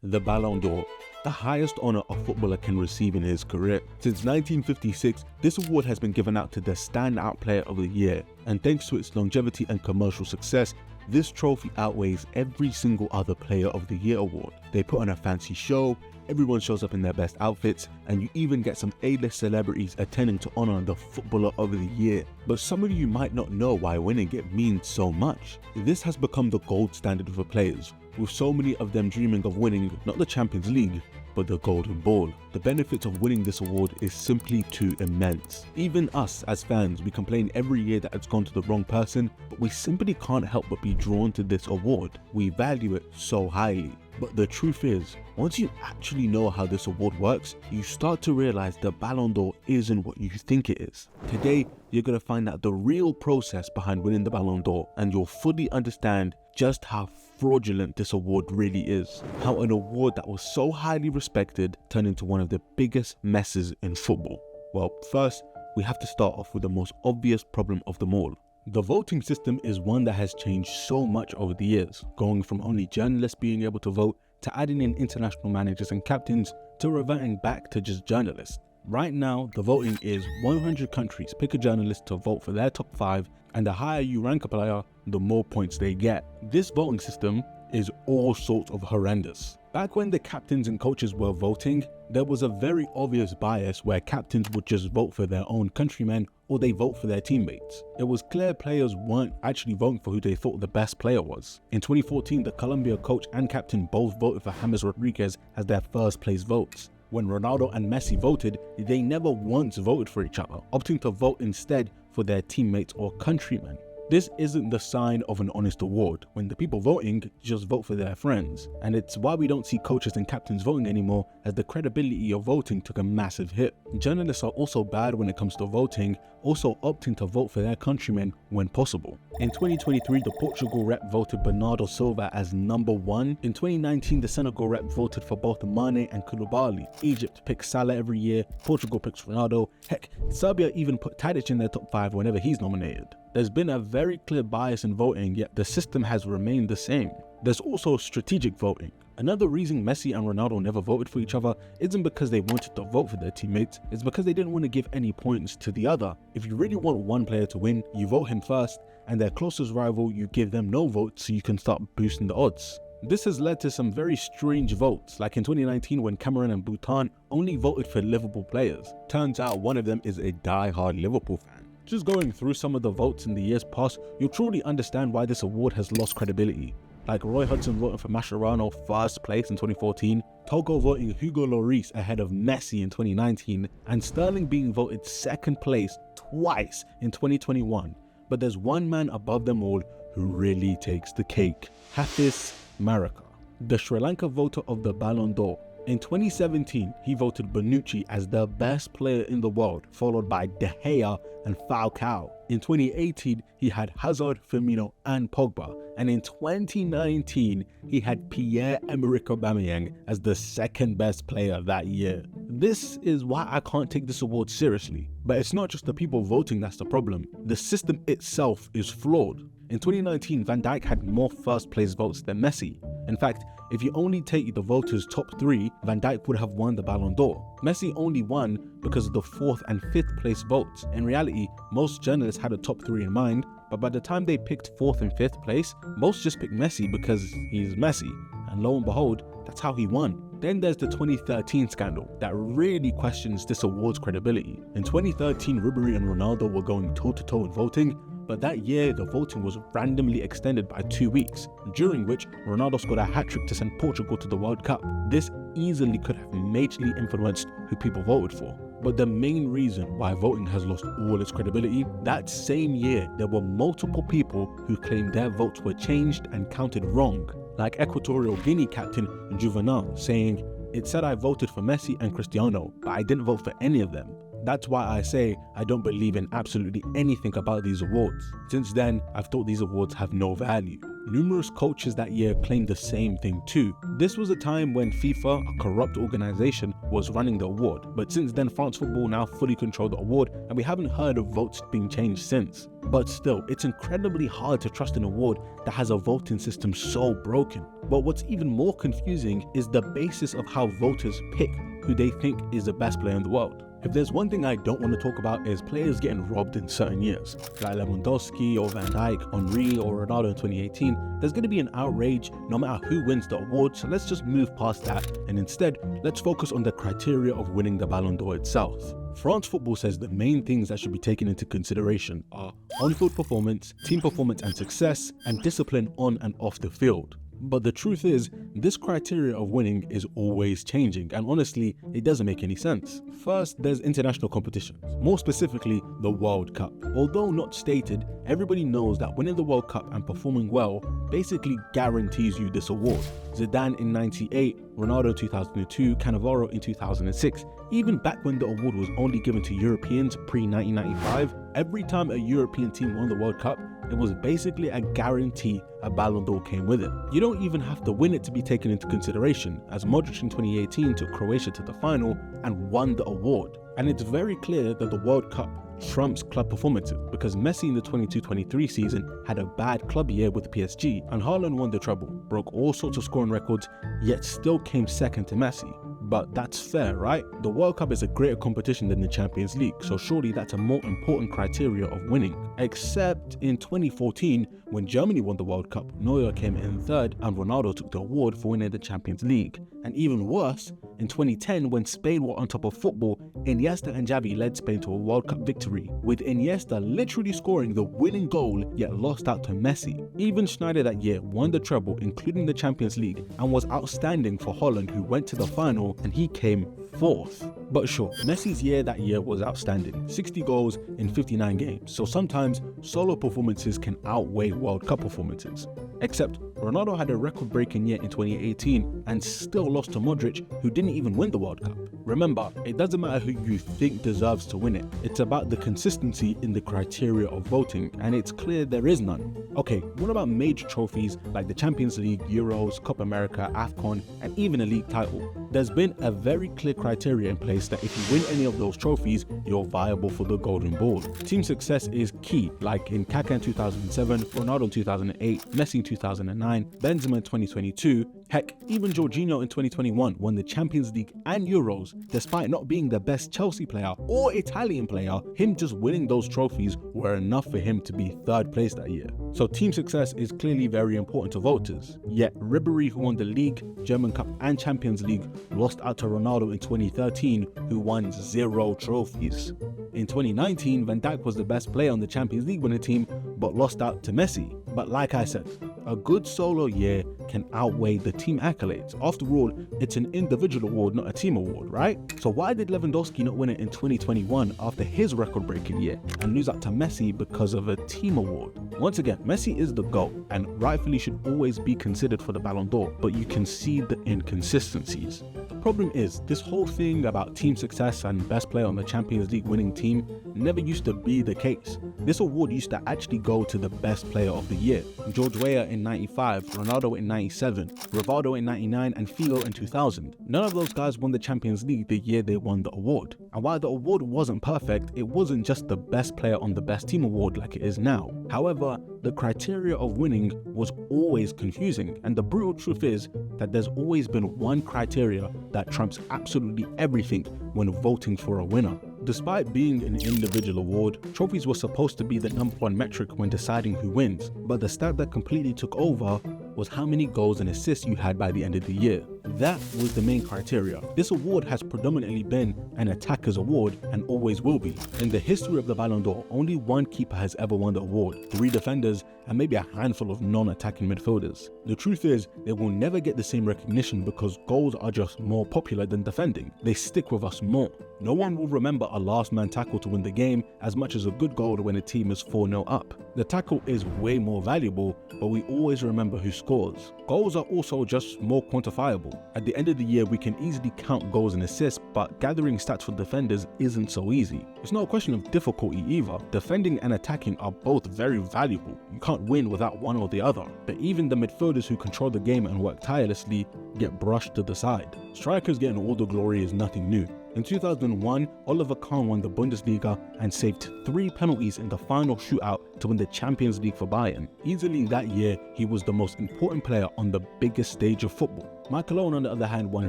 The Ballon d'Or, the highest honor a footballer can receive in his career. Since 1956, this award has been given out to the standout player of the year, and thanks to its longevity and commercial success, this trophy outweighs every single other Player of the Year award. They put on a fancy show, everyone shows up in their best outfits, and you even get some A-list celebrities attending to honor the Footballer of the Year. But some of you might not know why winning it means so much. This has become the gold standard for players, with so many of them dreaming of winning not the Champions League, but the Golden Ball. The benefits of winning this award is simply too immense. Even us as fans, we complain every year that it's gone to the wrong person, but we simply can't help but be drawn to this award. We value it so highly. But the truth is, once you actually know how this award works, you start to realize the Ballon d'Or isn't what you think it is. Today, you're going to find out the real process behind winning the Ballon d'Or, and you'll fully understand just how fraudulent this award really is. How an award that was so highly respected turned into one of the biggest messes in football. Well, first, we have to start off with the most obvious problem of them all. The voting system is one that has changed so much over the years, going from only journalists being able to vote, to adding in international managers and captains, to reverting back to just journalists. Right now, the voting is 100 countries pick a journalist to vote for their top 5, and the higher you rank a player, the more points they get. This voting system is all sorts of horrendous. Back when the captains and coaches were voting, there was a very obvious bias where captains would just vote for their own countrymen or they vote for their teammates. It was clear players weren't actually voting for who they thought the best player was. In 2014, the Colombia coach and captain both voted for James Rodriguez as their first place votes. When Ronaldo and Messi voted, they never once voted for each other, opting to vote instead for their teammates or countrymen. This isn't the sign of an honest award, when the people voting just vote for their friends. And it's why we don't see coaches and captains voting anymore, as the credibility of voting took a massive hit. Journalists are also bad when it comes to voting, also opting to vote for their countrymen when possible. In 2023, the Portugal rep voted Bernardo Silva as number 1. In 2019, the Senegal rep voted for both Mane and Koulibaly. Egypt picks Salah every year, Portugal picks Ronaldo. Heck, Serbia even put Tadic in their top 5 whenever he's nominated. There's been a very clear bias in voting, yet the system has remained the same. There's also strategic voting. Another reason Messi and Ronaldo never voted for each other isn't because they wanted to vote for their teammates, it's because they didn't want to give any points to the other. If you really want one player to win, you vote him first, and their closest rival, you give them no votes so you can start boosting the odds. This has led to some very strange votes, like in 2019 when Cameroon and Bhutan only voted for Liverpool players. Turns out one of them is a die-hard Liverpool fan. Just going through some of the votes in the years past, you'll truly understand why this award has lost credibility. Like Roy Hodgson voting for Mascherano first place in 2014, Togo voting Hugo Lloris ahead of Messi in 2019, and Sterling being voted second place twice in 2021. But there's one man above them all who really takes the cake: Hafiz Maraka, the Sri Lanka voter of the Ballon d'Or. In 2017, he voted Bonucci as the best player in the world, followed by De Gea and Falcao. In 2018, he had Hazard, Firmino and Pogba. And in 2019, he had Pierre-Emerick Aubameyang as the second best player that year. This is why I can't take this award seriously. But it's not just the people voting that's the problem. The system itself is flawed. In 2019, Van Dijk had more first place votes than Messi. In fact, if you only take the voters' top 3, Van Dijk would have won the Ballon d'Or. Messi only won because of the 4th and 5th place votes. In reality, most journalists had a top 3 in mind, but by the time they picked 4th and 5th place, most just picked Messi because he's Messi. And lo and behold, that's how he won. Then there's the 2013 scandal that really questions this award's credibility. In 2013, Ribery and Ronaldo were going toe-to-toe in voting, but that year the voting was randomly extended by 2 weeks, during which Ronaldo scored a hat-trick to send Portugal to the World Cup. This easily could have majorly influenced who people voted for. But the main reason why voting has lost all its credibility, that same year there were multiple people who claimed their votes were changed and counted wrong, like Equatorial Guinea captain Juvenal saying, "It said I voted for Messi and Cristiano, but I didn't vote for any of them." That's why I say I don't believe in absolutely anything about these awards. Since then, I've thought these awards have no value. Numerous coaches that year claimed the same thing too. This was a time when FIFA, a corrupt organization, was running the award, but since then France Football now fully control the award and we haven't heard of votes being changed since. But still, it's incredibly hard to trust an award that has a voting system so broken. But what's even more confusing is the basis of how voters pick who they think is the best player in the world. If there's one thing I don't want to talk about is players getting robbed in certain years, like Lewandowski or Van Dijk, Henry or Ronaldo in 2018, there's going to be an outrage no matter who wins the award, so let's just move past that and instead, let's focus on the criteria of winning the Ballon d'Or itself. France Football says the main things that should be taken into consideration are on-field performance, team performance and success, and discipline on and off the field. But the truth is, this criteria of winning is always changing, and honestly, it doesn't make any sense. First, there's international competitions, more specifically the World Cup. Although not stated, everybody knows that winning the World Cup and performing well basically guarantees you this award. Zidane in '98, Ronaldo 2002, Cannavaro in 2006. Even back when the award was only given to Europeans pre-1995, every time a European team won the World Cup, it was basically a guarantee a Ballon d'Or came with it. You don't even have to win it to be taken into consideration, as Modric in 2018 took Croatia to the final and won the award. And it's very clear that the World Cup trumps club performances, because Messi in the 22-23 season had a bad club year with PSG, and Haaland won the treble, broke all sorts of scoring records, yet still came second to Messi. But that's fair, right? The World Cup is a greater competition than the Champions League, so surely that's a more important criteria of winning. Except in 2014, when Germany won the World Cup, Neuer came in third and Ronaldo took the award for winning the Champions League. And even worse, in 2010, when Spain were on top of football, Iniesta and Xavi led Spain to a World Cup victory, with Iniesta literally scoring the winning goal yet lost out to Messi. Even Schneider that year won the treble, including the Champions League, and was outstanding for Holland, who went to the final and he came fourth. But sure, Messi's year that year was outstanding, 60 goals in 59 games, so sometimes solo performances can outweigh World Cup performances. Except Ronaldo had a record-breaking year in 2018 and still lost to Modric, who didn't even win the World Cup. Remember, it doesn't matter who you think deserves to win it, it's about the consistency in the criteria of voting, and it's clear there is none. Okay, what about major trophies like the Champions League, Euros, Copa America, AFCON, and even a league title? There's been a very clear criteria in place that if you win any of those trophies, you're viable for the Golden Ball. Team success is key, like in Kaká in 2007, Ronaldo in 2008, Messi in 2009, Benzema in 2022, heck, even Jorginho in 2021 won the Champions League and Euros, despite not being the best Chelsea player or Italian player. Him just winning those trophies were enough for him to be third place that year. So team success is clearly very important to voters. Yet Ribéry, who won the League, German Cup and Champions League, lost out to Ronaldo in 2013, who won 0 trophies. In 2019, Van Dijk was the best player on the Champions League winning team, but lost out to Messi. But like I said, a good solo year can outweigh the team accolades. After all, it's an individual award, not a team award, right? So why did Lewandowski not win it in 2021 after his record-breaking year and lose out to Messi because of a team award? Once again, Messi is the GOAT and rightfully should always be considered for the Ballon d'Or, but you can see the inconsistencies. The problem is, this whole thing about team success and best player on the Champions League winning team never used to be the case. This award used to actually go to the best player of the year. George Weah in '95, Ronaldo in '97, Rivaldo in '99 and Figo in 2000. None of those guys won the Champions League the year they won the award. And while the award wasn't perfect, it wasn't just the best player on the best team award like it is now. However, the criteria of winning was always confusing, and the brutal truth is that there's always been one criteria that trumps absolutely everything when voting for a winner. Despite being an individual award, trophies were supposed to be the #1 metric when deciding who wins, but the stat that completely took over was how many goals and assists you had by the end of the year. That was the main criteria. This award has predominantly been an attacker's award and always will be. In the history of the Ballon d'Or, only one keeper has ever won the award, 3 defenders, and maybe a handful of non-attacking midfielders. The truth is, they will never get the same recognition because goals are just more popular than defending. They stick with us more. No one will remember a last man tackle to win the game as much as a good goal when a team is 4-0 up. The tackle is way more valuable, but we always remember who scores. Goals are also just more quantifiable. At the end of the year, we can easily count goals and assists, but gathering stats for defenders isn't so easy. It's not a question of difficulty either. Defending and attacking are both very valuable. You can't win without one or the other. But even the midfielders who control the game and work tirelessly get brushed to the side. Strikers getting all the glory is nothing new. In 2001, Oliver Kahn won the Bundesliga and saved 3 penalties in the final shootout to win the Champions League for Bayern. Easily that year, he was the most important player on the biggest stage of football. Michael Owen, on the other hand, won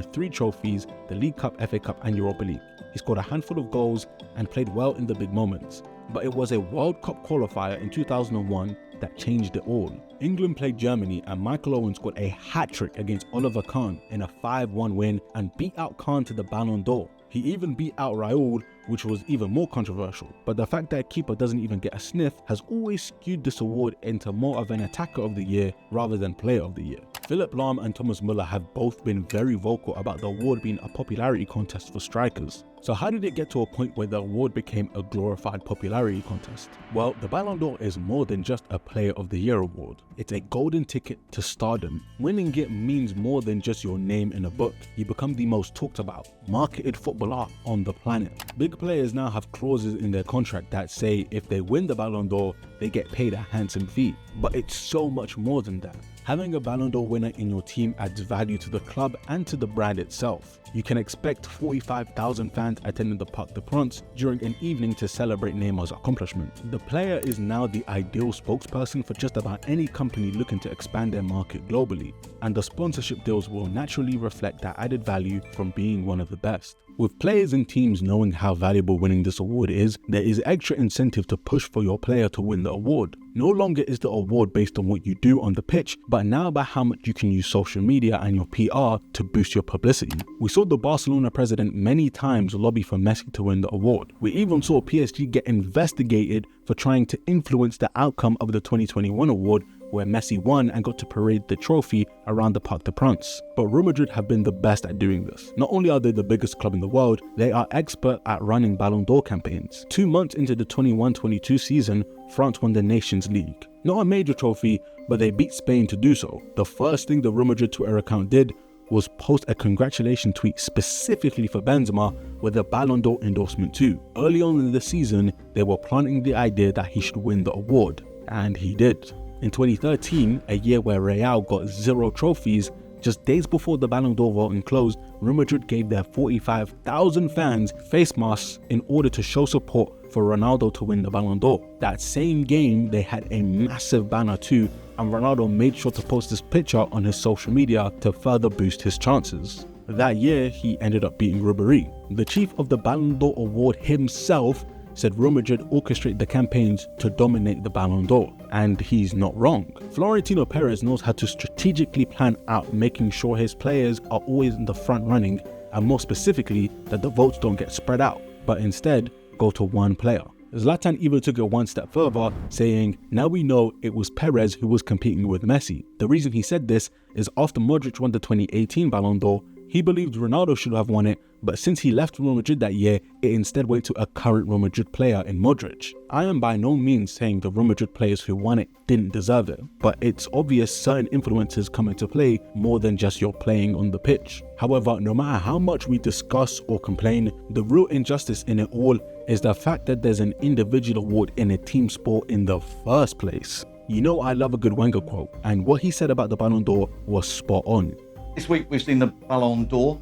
3 trophies, the League Cup, FA Cup and Europa League. He scored a handful of goals and played well in the big moments. But it was a World Cup qualifier in 2001 that changed it all. England played Germany and Michael Owen scored a hat-trick against Oliver Kahn in a 5-1 win and beat out Kahn to the Ballon d'Or. He even beat out Raúl, which was even more controversial. But the fact that a keeper doesn't even get a sniff has always skewed this award into more of an attacker of the year rather than player of the year. Philipp Lahm and Thomas Müller have both been very vocal about the award being a popularity contest for strikers. So how did it get to a point where the award became a glorified popularity contest? Well, the Ballon d'Or is more than just a Player of the Year award. It's a golden ticket to stardom. Winning it means more than just your name in a book. You become the most talked about, marketed footballer on the planet. Big players now have clauses in their contract that say if they win the Ballon d'Or, they get paid a handsome fee. But it's so much more than that. Having a Ballon d'Or winner in your team adds value to the club and to the brand itself. You can expect 45,000 fans attending the Parc des Princes during an evening to celebrate Neymar's accomplishment. The player is now the ideal spokesperson for just about any company looking to expand their market globally, and the sponsorship deals will naturally reflect that added value from being one of the best. With players and teams knowing how valuable winning this award is, there is extra incentive to push for your player to win the award. No longer is the award based on what you do on the pitch, but now by how much you can use social media and your PR to boost your publicity. We saw the Barcelona president many times lobby for Messi to win the award. We even saw PSG get investigated for trying to influence the outcome of the 2021 award, where Messi won and got to parade the trophy around the Parc des Princes. But Real Madrid have been the best at doing this. Not only are they the biggest club in the world, they are expert at running Ballon d'Or campaigns. 2 months into the 21-22 season, France won the Nations League. Not a major trophy, but they beat Spain to do so. The first thing the Real Madrid Twitter account did was post a congratulation tweet specifically for Benzema with a Ballon d'Or endorsement too. Early on in the season, they were planting the idea that he should win the award, and he did. In 2013, a year where Real got 0 trophies, just days before the Ballon d'Or voting closed, Real Madrid gave their 45,000 fans face masks in order to show support for Ronaldo to win the Ballon d'Or. That same game, they had a massive banner too, and Ronaldo made sure to post this picture on his social media to further boost his chances. That year, he ended up beating Ribéry. The chief of the Ballon d'Or award himself said Real Madrid orchestrated the campaigns to dominate the Ballon d'Or, and he's not wrong. Florentino Perez knows how to strategically plan out making sure his players are always in the front running, and more specifically that the votes don't get spread out, but instead go to one player. Zlatan even took it one step further, saying, "Now we know it was Perez who was competing with Messi." The reason he said this is after Modric won the 2018 Ballon d'Or, he believed Ronaldo should have won it, but since he left Real Madrid that year, it instead went to a current Real Madrid player in Modric. I am by no means saying the Real Madrid players who won it didn't deserve it, but it's obvious certain influences come into play more than just your playing on the pitch. However, no matter how much we discuss or complain, the real injustice in it all is the fact that there's an individual award in a team sport in the first place. You know I love a good Wenger quote, and what he said about the Ballon d'Or was spot on. This week we've seen the Ballon d'Or.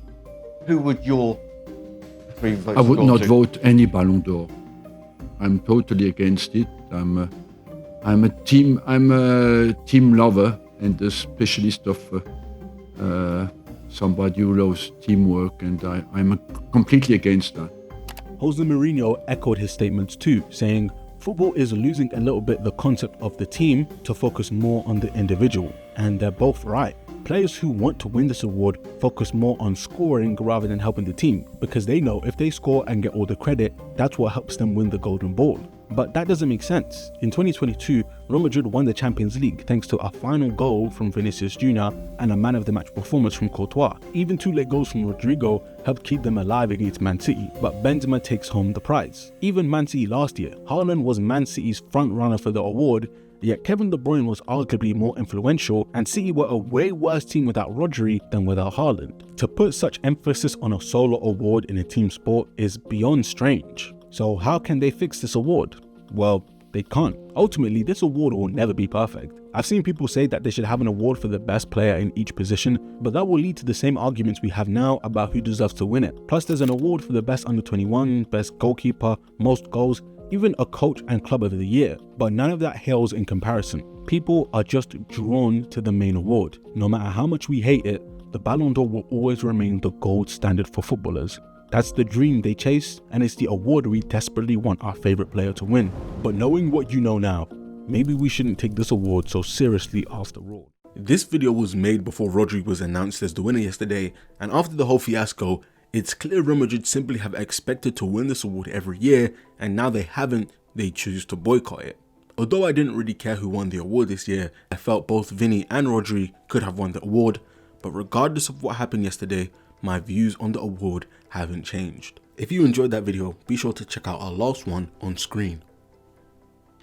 Who would your 3 votes I would go not to? vote any Ballon d'Or. I'm totally against it. I'm a team lover and a specialist of somebody who loves teamwork, and I'm completely against that. Jose Mourinho echoed his statements too, saying, "Football is losing a little bit the concept of the team to focus more on the individual," and they're both right. Players who want to win this award focus more on scoring rather than helping the team, because they know if they score and get all the credit, that's what helps them win the Golden Ball. But that doesn't make sense. In 2022, Real Madrid won the Champions League thanks to a final goal from Vinicius Jr. and a man of the match performance from Courtois. Even 2 late goals from Rodrigo helped keep them alive against Man City, but Benzema takes home the prize. Even Man City last year, Haaland was Man City's front runner for the award, yet Kevin De Bruyne was arguably more influential, and City were a way worse team without Rodri than without Haaland. To put such emphasis on a solo award in a team sport is beyond strange. So how can they fix this award? Well, They can't. Ultimately, this award will never be perfect. I've seen people say that they should have an award for the best player in each position, but that will lead to the same arguments we have now about who deserves to win it. Plus, there's an award for the best under 21, best goalkeeper, most goals, even a coach and club of the year, but none of that hails in comparison. People are just drawn to the main award. No matter how much we hate it, the Ballon d'Or will always remain the gold standard for footballers. That's the dream they chase, and it's the award we desperately want our favorite player to win. But knowing what you know now, maybe we shouldn't take this award so seriously after all. This video was made before Rodri was announced as the winner yesterday, and after the whole fiasco, it's clear Real Madrid simply have expected to win this award every year, and now they haven't, they choose to boycott it. Although I didn't really care who won the award this year, I felt both Vinny and Rodri could have won the award, but regardless of what happened yesterday, my views on the award haven't changed. If you enjoyed that video, be sure to check out our last one on screen.